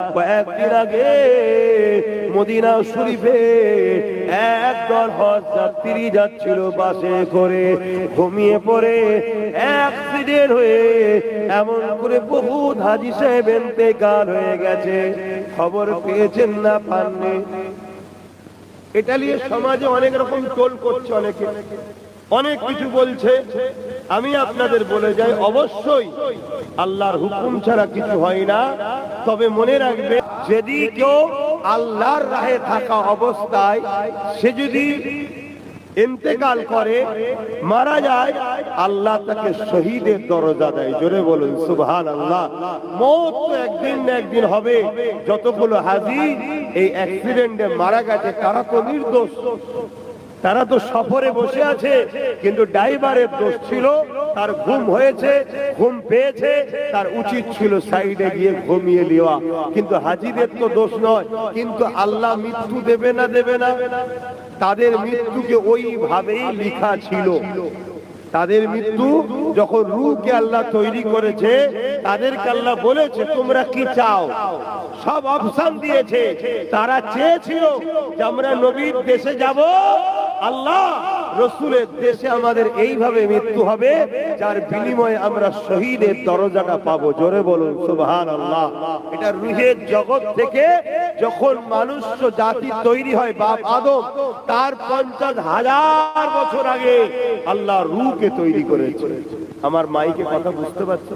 কয়েকদিন আগে মদিনা শরীফে একদল হজ যাত্রী যাচ্ছিল বাসে করে, ঘুমিয়ে পড়ে অ্যাক্সিডেন্ট হয়ে এমন করে বহু হাজী সাহেব ইন্তেকাল হয়ে গেছে। খবর পেয়েছেন না পাননি? এটা নিয়ে সমাজে অনেক রকম টোল করছে, অনেকে অনেক কিছু বলছে। আমি আপনাদের বলে যাই, অবশ্যই আল্লাহর হুকুম ছাড়া কিছু হয় না। তবে মনে রাখবে, যদি কেউ আল্লাহর রাহে থাকা অবস্থায় সে যদি ইন্তেকাল করে, মারা যায়, আল্লাহ তাকে শহীদের দরজা দেয়। জোরে বলুন সুবহানাল্লাহ। মওত তো একদিন না একদিন হবে। যতগুলো হাজী এই অ্যাক্সিডেন্টে মারা গেছে তারা তো নির্দোষ, তারা তো সফরে বসে আছে, কিন্তু ড্রাইভারের দোষ ছিল, তার ঘুম হয়েছে, ঘুম পেয়েছে, তার উচিত ছিল সাইডে গিয়ে ঘুমিয়ে নেওয়া। কিন্তু হাজীদের তো দোষ নয়। কিন্তু আল্লাহ মৃত্যু দেবে না, দেবে না? তাদের মৃত্যুকে ওইভাবেই লেখা ছিল। তাদের মৃত্যু যখন রূহকে আল্লাহ তৈরি করেছে, তাদেরকে আল্লাহ বলেছে তোমরা কি চাও, সব অপশন দিয়েছে। তারা চেয়েছিল যে আমরা নবীর দেশে যাব, আল্লাহ রসুলের দেশে আমাদের এইভাবে মৃত্যু হবে যার বিনিময়ে আমরা শহীদের দরজাটা পাবো। জোরে বলুন সুবহানাল্লাহ। এটা রূহের জগৎ থেকে যখন মানুষ জাতি তৈরি হয়, বাপ আদম, তার 50,000 বছর আগে আল্লাহ রূহকে তৈরি করেছে। আমার মাইকে কথা বুঝতে পারছো?